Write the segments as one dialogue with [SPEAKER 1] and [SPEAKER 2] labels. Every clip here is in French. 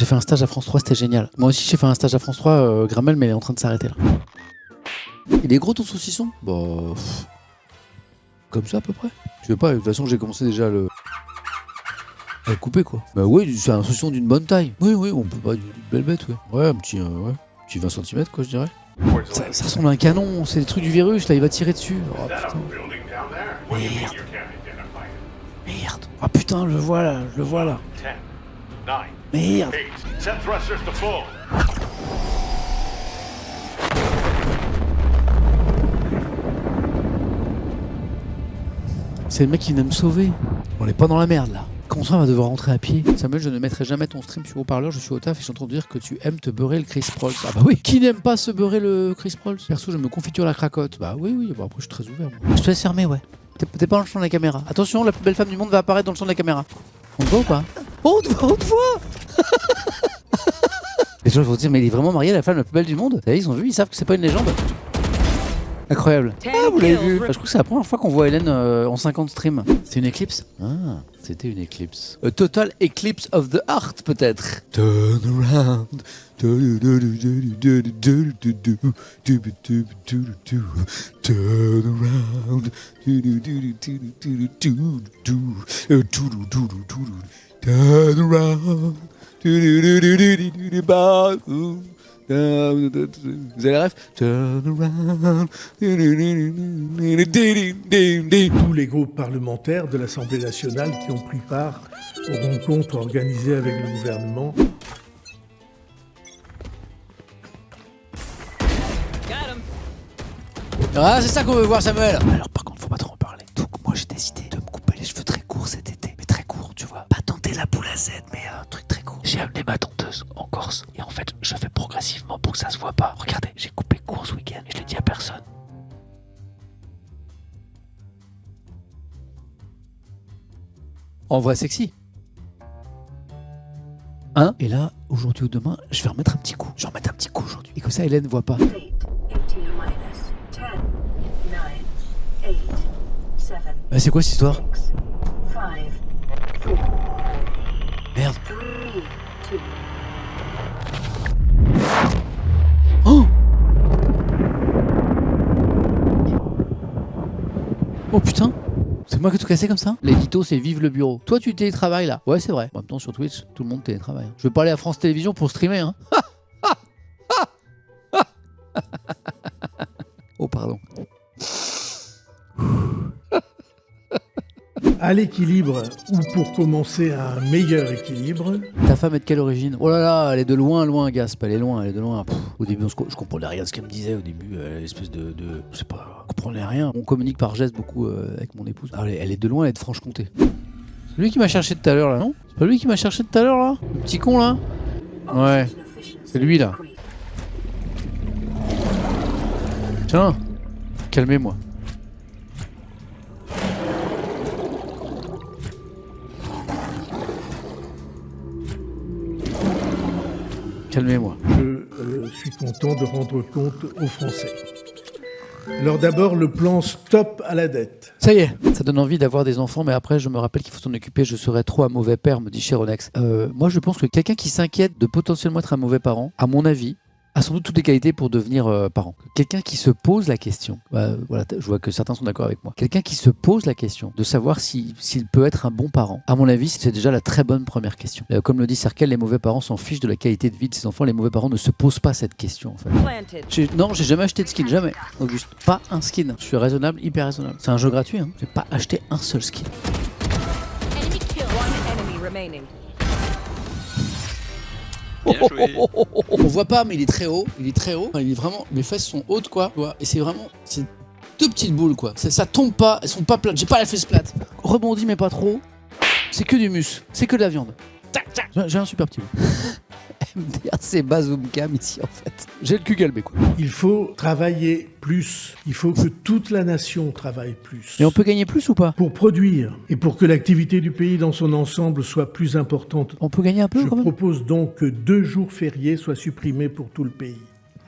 [SPEAKER 1] J'ai fait un stage à France 3, c'était génial. Moi aussi j'ai fait un stage à France 3, Gramel, mais elle est en train de s'arrêter là. Il est gros ton saucisson? Bah... Comme ça à peu près. Je sais pas, de toute façon j'ai commencé déjà à le couper quoi. Bah oui, c'est un saucisson d'une bonne taille. Oui, on peut pas d'une belle bête, ouais. Ouais, un petit 20 cm quoi, je dirais. Ça ressemble à un canon, c'est des trucs du virus, là, il va tirer dessus. Oh putain. Merde. Oh putain, je le vois là. Merde. C'est le mec qui vient me sauver. On est pas dans la merde là. Comment ça, on va devoir rentrer à pied? Samuel, je ne mettrai jamais ton stream sur haut-parleur, je suis au taf et j'entends dire que tu aimes te beurrer le Chris Prolls. Ah bah oui, qui n'aime pas se beurrer le Chris Prolls? Perso, je me confiture la cracotte. Bah oui, bon, après je suis très ouvert. Moi. Je te laisse fermer, ouais. T'es pas dans le champ de la caméra. Attention, la plus belle femme du monde va apparaître dans le champ de la caméra. On te voit ou pas? Oh, on te voit. Les gens vont dire, mais il est vraiment marié à la femme la plus belle du monde. Ils ont vu, ils savent que c'est pas une légende. Incroyable. Ah, vous l'avez vu. Je crois que c'est la première fois qu'on voit Hélène en 50 streams. C'est une éclipse? Ah, c'était une éclipse. A total eclipse of the heart, peut-être. Turn around. Turn around. Turn around. Vous avez la ref? Turn around.
[SPEAKER 2] Tous les groupes parlementaires de l'Assemblée nationale qui ont pris part aux rencontres organisées avec le gouvernement.
[SPEAKER 1] Ah, c'est ça qu'on veut voir, Samuel. Alors par contre, faut pas trop en parler. Donc moi j'ai décidé de me couper les cheveux très courts cet été. Mais très courts, tu vois. Pas tenter la boule à Z, mais un truc très court. J'ai amené ma tondeuse en Corse. Et en fait, je fais progressivement pour que ça se voit pas. Regardez, j'ai coupé court ce week-end et je l'ai dit à personne. En vrai sexy. Hein? Et là, aujourd'hui ou demain, je vais remettre un petit coup. Je vais remettre un petit coup aujourd'hui. Et comme ça, Hélène voit pas. Bah c'est quoi cette histoire? Merde. Oh! Oh putain! C'est moi qui ai tout cassé comme ça? L'édito c'est vive le bureau. Toi tu télétravailles là? Ouais c'est vrai. En même temps sur Twitch, tout le monde télétravaille. Je vais pas aller à France Télévisions pour streamer hein. Oh pardon.
[SPEAKER 2] À l'équilibre, ou pour commencer à un meilleur équilibre.
[SPEAKER 1] Ta femme est de quelle origine? Oh là là, elle est de loin, Gasp, elle est de loin. Pff, au début, je comprenais rien de ce qu'elle me disait. Au début, l'espèce de. Je sais pas, je comprenais rien. On communique par geste beaucoup avec mon épouse. Ah, elle est de loin, elle est de Franche-Comté. C'est lui qui m'a cherché tout à l'heure là, non? C'est pas lui qui m'a cherché tout à l'heure là? Le petit con là? Ouais, c'est lui là. Tiens, calmez-moi. Calmez-moi.
[SPEAKER 2] Je suis content de rendre compte aux Français. Alors d'abord, le plan Stop à la dette.
[SPEAKER 1] Ça y est, ça donne envie d'avoir des enfants, mais après je me rappelle qu'il faut s'en occuper, je serais trop un mauvais père, me dit Chironex. Moi je pense que quelqu'un qui s'inquiète de potentiellement être un mauvais parent, à mon avis, a sans doute toutes les qualités pour devenir parent. Quelqu'un qui se pose la question, voilà, je vois que certains sont d'accord avec moi, quelqu'un qui se pose la question de savoir s'il peut être un bon parent, à mon avis c'est déjà la très bonne première question. Comme le dit Serkel, les mauvais parents s'en fichent de la qualité de vie de ses enfants, les mauvais parents ne se posent pas cette question en fait. Non, j'ai jamais acheté de skin, jamais, Auguste, pas un skin, je suis raisonnable, hyper raisonnable. C'est un jeu gratuit, hein. J'ai pas acheté un seul skin. On voit pas mais il est très haut, il est vraiment, mes fesses sont hautes quoi, et c'est vraiment, c'est deux petites boules quoi, ça tombe pas, elles sont pas plates, j'ai pas la fesse plate, rebondis mais pas trop, c'est que du muscle, c'est que de la viande, j'ai un super petit bout. MDR c'est Bazoomcam ici en fait, j'ai le cul galbé quoi.
[SPEAKER 2] Il faut travailler plus, il faut que toute la nation travaille plus.
[SPEAKER 1] Et on peut gagner plus ou pas?
[SPEAKER 2] Pour produire et pour que l'activité du pays dans son ensemble soit plus importante.
[SPEAKER 1] On peut gagner un peu quand même.
[SPEAKER 2] Je propose donc que 2 jours fériés soient supprimés pour tout le pays.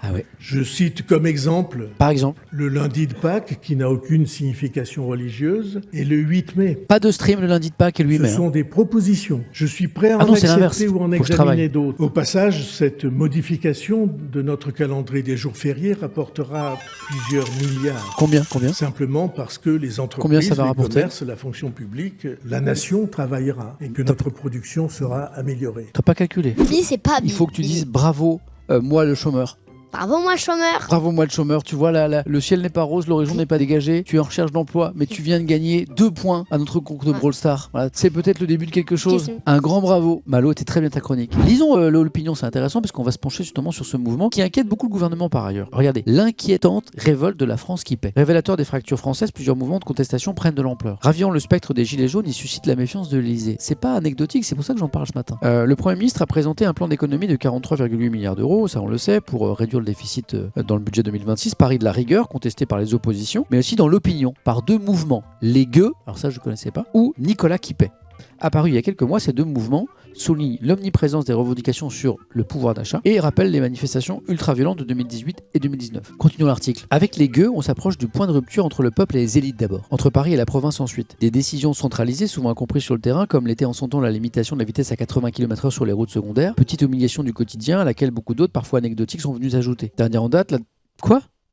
[SPEAKER 1] Ah ouais.
[SPEAKER 2] Je cite comme exemple
[SPEAKER 1] Par exemple,
[SPEAKER 2] le lundi de Pâques, qui n'a aucune signification religieuse, et le 8 mai.
[SPEAKER 1] pas de stream le lundi de Pâques et le 8
[SPEAKER 2] Ce
[SPEAKER 1] mai.
[SPEAKER 2] sont des propositions. Je suis prêt à
[SPEAKER 1] Ah
[SPEAKER 2] en
[SPEAKER 1] non, c'est l'inverse.
[SPEAKER 2] accepter ou en
[SPEAKER 1] Faut que je travaille.
[SPEAKER 2] examiner d'autres. Au passage, cette modification de notre calendrier des jours fériés rapportera plusieurs milliards.
[SPEAKER 1] Combien
[SPEAKER 2] Simplement parce que les
[SPEAKER 1] Combien
[SPEAKER 2] entreprises,
[SPEAKER 1] ça va
[SPEAKER 2] les
[SPEAKER 1] rapporter
[SPEAKER 2] commerces, la fonction publique, la nation travaillera et que notre production sera améliorée.
[SPEAKER 1] T'as pas calculé.
[SPEAKER 3] Bi, c'est pas bi.
[SPEAKER 1] Il faut que tu dises bravo, moi le chômeur.
[SPEAKER 3] Bravo, moi, chômeur.
[SPEAKER 1] Bravo moi le chômeur, tu vois le ciel n'est pas rose, l'horizon n'est pas dégagé, tu es en recherche d'emploi, mais tu viens de gagner 2 points à notre concours de Brawl Stars. Voilà, c'est peut-être le début de quelque chose. Un grand bravo. Malo, était très bien ta chronique. Lisons l'opinion, c'est intéressant parce qu'on va se pencher justement sur ce mouvement qui inquiète beaucoup le gouvernement par ailleurs. Regardez, l'inquiétante révolte de la France qui paie. Révélateur des fractures françaises, plusieurs mouvements de contestation prennent de l'ampleur. Raviant le spectre des gilets jaunes, il suscite la méfiance de l'Élysée. C'est pas anecdotique, c'est pour ça que j'en parle ce matin. Le Premier ministre a présenté un plan d'économie de 43,8 milliards d'euros, ça on le sait, pour réduire le déficit dans le budget 2026, pari de la rigueur contesté par les oppositions, mais aussi dans l'opinion, par 2 mouvements, les Gueux, alors ça je ne connaissais pas, ou Nicolas Quipet. Apparu il y a quelques mois, ces 2 mouvements soulignent l'omniprésence des revendications sur le pouvoir d'achat et rappellent les manifestations ultra-violentes de 2018 et 2019. Continuons l'article. Avec les Gueux, on s'approche du point de rupture entre le peuple et les élites d'abord, entre Paris et la province ensuite. Des décisions centralisées, souvent incomprises sur le terrain, comme l'était en son temps la limitation de la vitesse à 80 km/h sur les routes secondaires, petite humiliation du quotidien à laquelle beaucoup d'autres, parfois anecdotiques, sont venus ajouter. Dernière en date,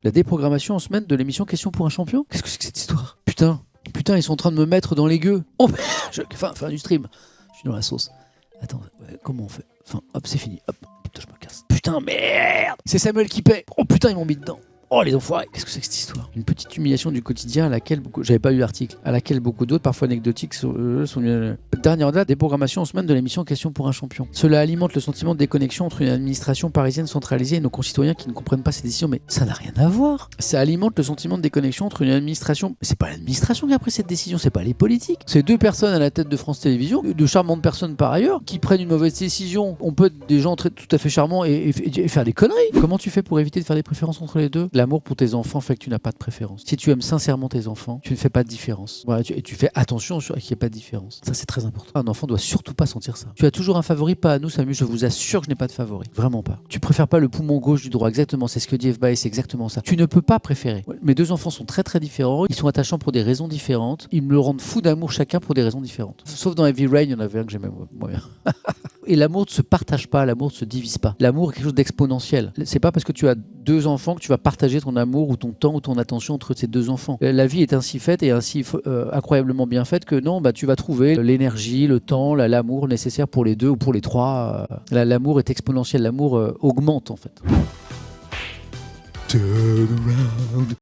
[SPEAKER 1] la déprogrammation en semaine de l'émission Question pour un champion. Qu'est-ce que c'est que cette histoire? Putain, ils sont en train de me mettre dans les gueux. Oh, fin du stream. Je suis dans la sauce. Attends, comment on fait? Enfin, hop, c'est fini. Hop, putain, je me casse. Putain, merde! C'est Samuel qui paie. Oh putain, ils m'ont mis dedans. Oh les enfoirés, qu'est-ce que c'est que cette histoire? Une petite humiliation du quotidien à laquelle j'avais pas lu l'article, à laquelle beaucoup d'autres, parfois anecdotiques, sont dernière date, déprogrammation en semaine de l'émission Question pour un champion. Cela alimente le sentiment de déconnexion entre une administration parisienne centralisée et nos concitoyens qui ne comprennent pas ces décisions, mais ça n'a rien à voir. Ça alimente le sentiment de déconnexion entre une administration, mais c'est pas l'administration qui a pris cette décision, c'est pas les politiques. C'est 2 personnes à la tête de France Télévisions, de charmantes personnes par ailleurs, qui prennent une mauvaise décision. On peut être des gens tout à fait charmants et faire des conneries. Comment tu fais pour éviter de faire des préférences entre les deux? L'amour pour tes enfants fait que tu n'as pas de préférence. Si tu aimes sincèrement tes enfants, tu ne fais pas de différence. Voilà, tu fais attention qu'il n'y ait pas de différence. Ça, c'est très important. Un enfant doit surtout pas sentir ça. Tu as toujours un favori, pas à nous, Samu, je vous assure que je n'ai pas de favori. Vraiment pas. Tu préfères pas le poumon gauche du droit, exactement. C'est ce que dit FBA, c'est exactement ça. Tu ne peux pas préférer. Mes 2 enfants sont très très différents. Ils sont attachants pour des raisons différentes. Ils me le rendent fou d'amour chacun pour des raisons différentes. Sauf dans Heavy Rain, il y en avait un que j'aimais moi bien. Et l'amour ne se partage pas, l'amour ne se divise pas. L'amour est quelque chose d'exponentiel. C'est pas parce que tu as 2 enfants que tu vas partager ton amour ou ton temps ou ton attention entre ces 2 enfants. La vie est ainsi faite et ainsi incroyablement bien faite que non, tu vas trouver l'énergie, le temps, l'amour nécessaire pour les 2 ou pour les 3. L'amour est exponentiel, l'amour augmente en fait. Turn around.